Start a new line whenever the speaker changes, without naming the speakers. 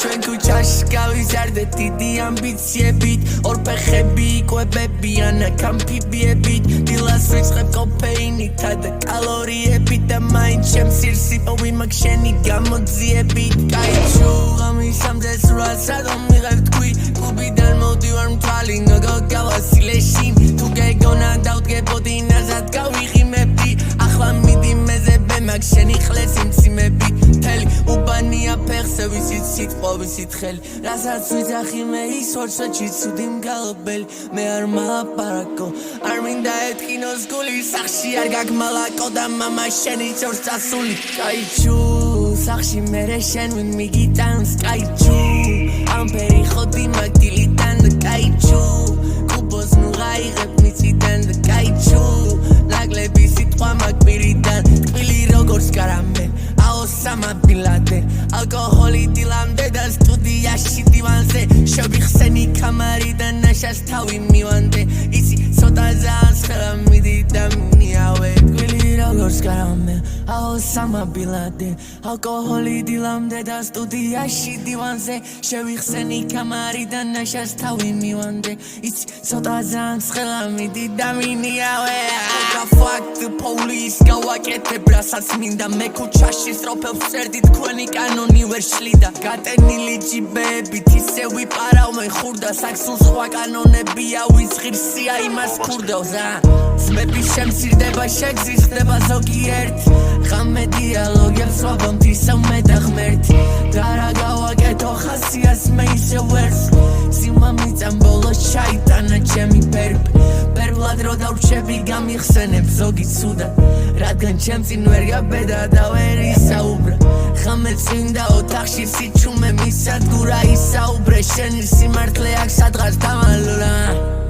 ჩვენ ქუჩაში გავიზარდეთ დიდი ამბიციებით ორ ფეხები იკვებებიან ამფიბიებით დილას ვიწყებ კოფეინითა და კალორიებით და მაინც ჩემს სირსიპო ვიმაგ შენი გამოძიებით კაიჩუ ღამის ამდე სრულად სადომ მიღებ თქვი კლუბიდან მოვდივარ მთვალი გავასილეში თუ გეგონა დავდგებოდი ნაზად გავიღიმებდი ახლა მიდი მეზებე მაგ შენი ხლეს იმციმები მთელი უბანია ფეხზე ვისით სიტყვა ვისით ხელი რასაც ვიძახი მე ის ვორცოჩი ცუდი მგალობელი მე არ მალაპარაკო არ მინდა ეთქინოს გული სახში არ გაგმალაკო და მამა შენი წორს წასული კაიჩუ სახში მერე შენ ვინ მიგიტანს კაიჩუ ამფერი ხოდი მაგდილიდან და კაიჩუ კუბოს ნუ გაიღებ მიწიდან და კაიჩუ ნაკლები სიტყვა მაგპირიდან ტკბილი როგორც კარამე აოსამა ბილადე ალკოჰოლი დილამდე და სტუდიაში დივანზე შევიხსენი კამარიდან ნაშას თავი მივანდე იცი ცოტა ძალიან ხელა მიდი და მინიავე ტკბილი როგორც კარამე აოსამა ბილადე ალკოჰოლი დილამდე და სტუდიაში დივანზე შევიხსენი კამარიდან ნაშას თავი მივანდე იცი ცოტა ძალიან ხელა მიდი და მინიავე fuck the police გავაკეთებ რასაც მინდა მე ქუჩაში სტროფებს წერდი თქვენი კანონი ვერ შლიდა გატენილი ჯიბეებით ისე ვიპარავ მე ხურდა საქსულ სხვა კანონებია ვინც ღირსია იმას ქურდავს ძმები შემცირდება შეგზიზდება ზოგიერთ ღამე დიალოგებს ვაბამთ ისევ მე და ღმერთი და რა გავაკეთო ხასიას მე ისე ვერს ზიმა მიწამ ბოლოს ჩაიტანა ჩემი პერვლად რო დავრჩები გამიხსენებ ზოგი ცუდა რადგან ჩემ წინ ვერ გაბედა და ვერ ისაუბრა ხამე წინდა ოთახში სიჩუმე მისადგურა ისაუბრე შენი სიმართლე აქ სადღაც დამალულა